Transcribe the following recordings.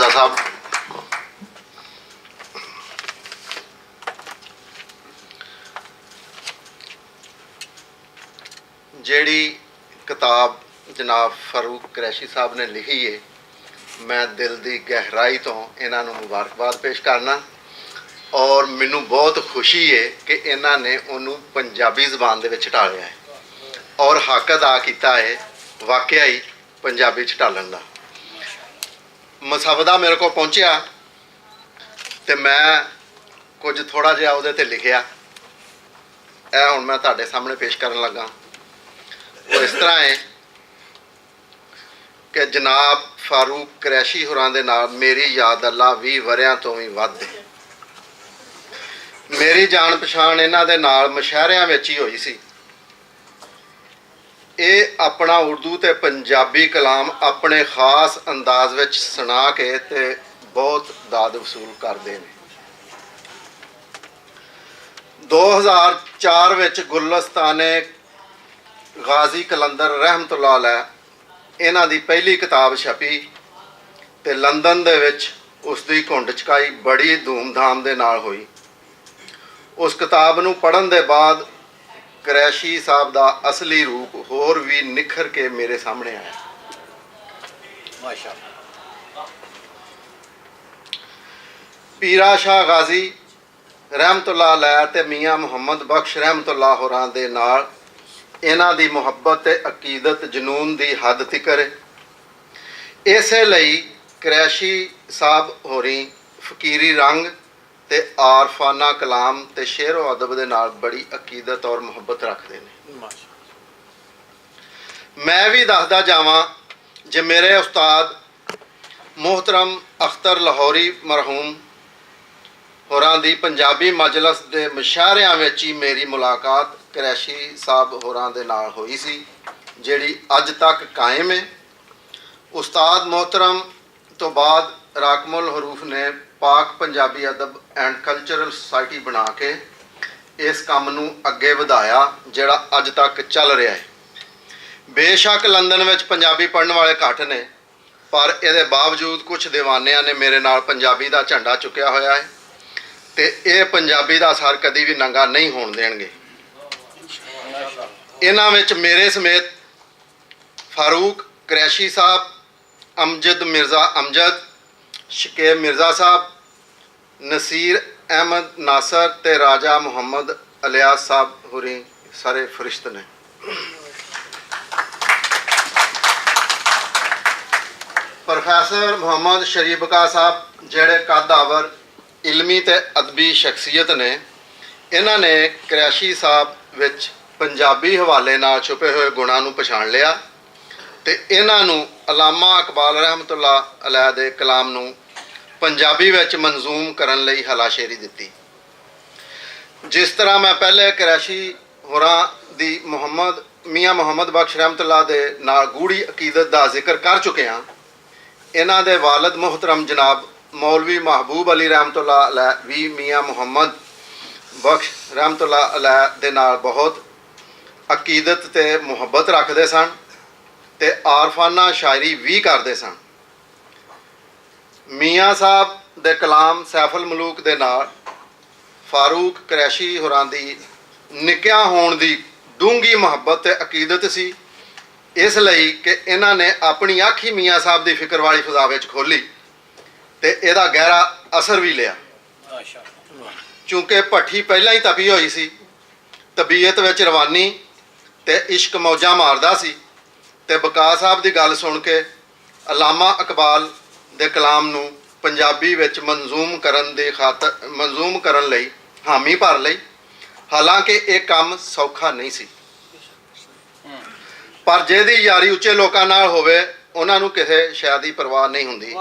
मिर्ज़ा साहब, ਜਿਹੜੀ किताब जनाब फारूक कुरैशी साहब ने लिखी है, मैं दिल की गहराई तो इन्हां नूं मुबारकबाद पेश करना और मैनू बहुत खुशी है कि इन्हां ने उन्होंने पंजाबी ज़बान दे विच ढालिया है और हक अदा किया है वाकया ही पंजाबी च ढालण दा। मसवदा मेरे को पहुँचा तो मैं कुछ थोड़ा जिहा उहदे ते लिखिया, यह हुण मैं तुहाडे सामने पेश करन लगा। वो इस तरह है कि जनाब फारूक कुरैशी होरां दे नाल मेरी याद अल्लाह 20 वरियां तो भी वध है। मेरी जान पछाण इन्हां दे नाल मुशायरियां विच ही होई सी। ये अपना उर्दू ते पंजाबी कलाम अपने खास अंदाज विच सुना के ते बहुत दाद वसूल करते हैं। 2004 विच गुलस्ताने गाजी कलंदर रहमतुल्लाह अलैह इन्हां दी पहली किताब छपी ते लंदन दे विच उसकी घुंड चकाई बड़ी धूमधाम दे नाल हुई। उस किताब नूं पढ़न दे बाद कुरैशी साहब दा असली रूप होर भी निखर के मेरे सामने आया। माशाअल्लाह। पीरा शाह गाजी रहमतुल्लाह अलैह ते मियाँ मुहम्मद बख्श रहमतुल्लाह होरां दे नाल इन्हां दी मुहब्बत ते अकीदत जनून दी हद तिकर है। इसे लई कुरैशी साहब होरी फकीरी रंग ते आरफाना कलाम ते शेरो अदब दे नाल बड़ी अकीदत और मुहब्बत रखते हैं। मैं भी दसदा जावां जे मेरे उस्ताद मोहतरम अख्तर लाहौरी मरहूम होरां दी पंजाबी मजलस दे मुशायरियां विच ही मेरी मुलाकात कुरैशी साहब होरां दे नाल होई सी, जिहड़ी अज तक कायम है। उस्ताद मोहतरम तो बाद राकमुल हरूफ ने पाक पंजाबी अदब एंड कल्चरल सोसाइटी बना के इस काम नूं अगे वधाया जिहड़ा अज तक चल रहा है। बेशक लंदन विच पंजाबी पढ़न वाले घट ने, पर इहदे बावजूद कुछ दीवानियां ने मेरे नाल पंजाबी दा झंडा चुकिया होया है ते ये पंजाबी दा सर कदी भी नंगा नहीं होण देणगे। इन्हां विच मेरे समेत फारूक कुरैशी साहब, अमजद मिर्ज़ा अमजद, शकीब मिर्ज़ा साहब, नसीर अहमद नासर ते राजा मुहम्मद अलियास साहब होरी सारे फरिश्त ने। प्रोफैसर मुहम्मद शरीफ बका साहब जेड़े कदावर इलमी ते अदबी शख्सियत ने, इन्हां ने कुरैशी साहब विच पंजाबी हवाले नाल छुपे हुए गुणां नूं पछाण लिया ते इन्हां नूं अलामा इकबाल रहमतुल्लाह अलैह दे कलाम नूं पंजाबी विच मंजूम करन लई हलाशेरी दित्ती। जिस तरह मैं पहले कुरैशी होरां दी मियाँ मुहम्मद बख्श रहमतुल्लाह दे नाल गूढ़ी अकीदत दा जिक्र कर चुके हाँ, इन्हां दे वालिद मोहतरम जनाब मौलवी महबूब अली रहमतुल्लाह अलैह भी मियाँ मुहम्मद बख्श रहमतुल्लाह अलैह दे नाल बहुत अकीदत ते मुहब्बत रखते सन ते आरफाना शायरी भी करते सन। मियाँ साहब दे कलाम सैफुल मलूक दे नाल फारूक कुरैशी होरां दी निक्किया होण दी डूंगी मुहब्बत ते अकीदत सी, इसलिए कि इन्हां ने अपनी अख ही मियाँ साहब की फिक्र वाली फिजा विच खोली ते इहदा गहरा असर भी लिया। चूँकि भट्ठी पहला ही तपी हुई सी, तबीयत विच रवानी ते इश्क मौजा मारदा सी ते बका साहब की गल सुन के अलामा इकबाल दे कलाम नूं पंजाबी विच मंजूम करन लई हामी भर लई। हालांकि ये काम सौखा नहीं सी, पर जिहदी यारी उच्चे लोकां नाल होवे उन्हां नूं किसे शै दी परवाह नहीं हुंदी।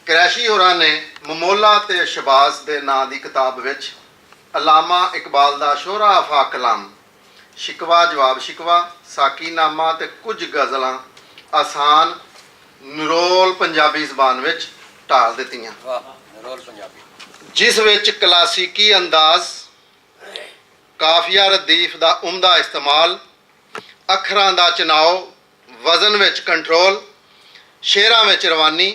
कुरैशी होरां ने ममोला ते शबाज दे नां दी किताब विच अलामा इकबाल दा शोहरा आफा कलाम शिकवा जवाब शिकवा, साकीनामा ते कुछ गज़लां आसान निरोल पंजाबी ज़बान विच ढाल दित्तियां, जिस विच क्लासिकी अंदाज, काफिया रदीफ दा उमदा इस्तेमाल, अखरां दा चुनाव, ਵਜ਼ਨ ਵਿੱਚ ਕੰਟਰੋਲ, ਸ਼ੇਰਾਂ ਵਿੱਚ ਰਵਾਨੀ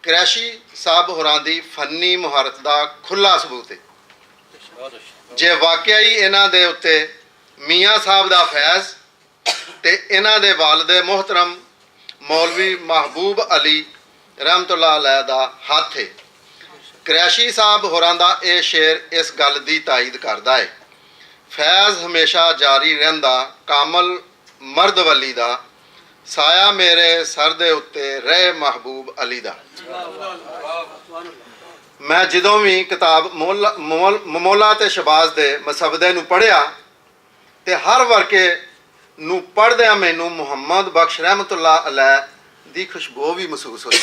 ਕੁਰੈਸ਼ੀ ਸਾਹਿਬ ਹੋਰਾਂ ਦੀ ਫਨੀ ਮੁਹਾਰਤ ਦਾ ਖੁੱਲ੍ਹਾ ਸਬੂਤ ਹੈ। ਜੇ ਵਾਕਿਆ ਹੀ ਇਹਨਾਂ ਦੇ ਉੱਤੇ ਮੀਆਂ ਸਾਹਿਬ ਦਾ ਫੈਜ਼ ਤੇ ਇਹਨਾਂ ਦੇ ਵਾਲਿਦ ਮੁਹਤਰਮ ਮੌਲਵੀ ਮਹਿਬੂਬ ਅਲੀ ਰਹਿਮਤੁल्लाह अलैह ਦਾ ਹੱਥ ਹੈ। ਕੁਰੈਸ਼ੀ ਸਾਹਿਬ ਹੋਰਾਂ ਦਾ ਇਹ ਸ਼ੇਰ ਇਸ ਗੱਲ ਦੀ ਤਾਇਦ ਕਰਦਾ ਹੈ। ਫੈਜ਼ ਹਮੇਸ਼ਾ ਜਾਰੀ ਰਹਿੰਦਾ ਕਾਮਲ ਮਰਦ ਵਲੀ ਦਾ, ਸਾਇਆ ਮੇਰੇ ਸਰ ਦੇ ਉੱਤੇ ਰਹੇ ਮਹਿਬੂਬ ਅਲੀ ਦਾ। ਮੈਂ ਜਦੋਂ ਵੀ ਕਿਤਾਬ ਮਮੋਲਾ ਤੇ ਸ਼ਬਾਜ਼ ਦੇ ਮਸਬਦੇ ਨੂੰ ਪੜ੍ਹਿਆ ਤੇ ਹਰ ਵਰਕੇ ਨੂੰ ਪੜ੍ਹਦਿਆਂ ਮੈਨੂੰ ਮੁਹੰਮਦ ਬਖਸ਼ ਰਹਿਮਤੁल्लाह अलैह ਦੀ ਖੁਸ਼ਬੂ ਵੀ ਮਹਿਸੂਸ ਹੋਈ।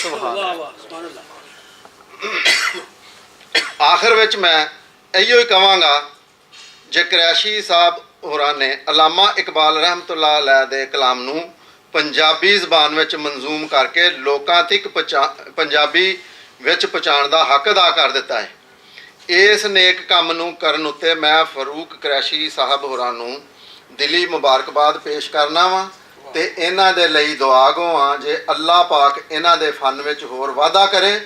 ਆਖਰ ਵਿੱਚ ਮੈਂ ਇਹੋ ਹੀ ਕਹਾਂਗਾ, ਜੇ ਕੁਰੈਸ਼ੀ ਸਾਹਿਬ ਹੋਰਾਂ ਨੇ ਅਲਾਮਾ ਇਕਬਾਲ ਰਹਿਮਤੁल्लाह अलैह ਦੇ ਕਲਾਮ ਨੂੰ ਪੰਜਾਬੀ ਜ਼ਬਾਨ ਵਿੱਚ ਮਨਜ਼ੂਮ ਕਰਕੇ ਲੋਕਾਂ ਤੱਕ ਪੰਜਾਬੀ ਵਿੱਚ ਪਹੁੰਚਾਉਣ ਦਾ ਹੱਕ ਅਦਾ ਕਰ ਦਿੱਤਾ ਹੈ। ਇਸ ਨੇਕ ਕੰਮ ਨੂੰ ਕਰਨ ਉੱਤੇ ਮੈਂ ਫਾਰੂਕ ਕੁਰੈਸ਼ੀ ਸਾਹਿਬ ਹੋਰਾਂ ਨੂੰ ਦਿਲੀ ਮੁਬਾਰਕਬਾਦ ਪੇਸ਼ ਕਰਨਾ ਵਾਂ ਤੇ ਇਹਨਾਂ ਦੇ ਲਈ ਦੁਆ ਗੋ ਹਾਂ ਜੇ ਅੱਲਾਹ ਪਾਕ ਇਹਨਾਂ ਦੇ ਫਨ ਵਿੱਚ ਹੋਰ ਵਾਧਾ ਕਰੇ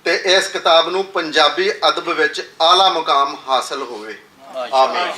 ਤੇ ਇਸ ਕਿਤਾਬ ਨੂੰ ਪੰਜਾਬੀ ਅਦਬ ਵਿੱਚ ਆਲਾ ਮੁਕਾਮ ਹਾਸਲ ਹੋਵੇ। ਆਮੀਨ।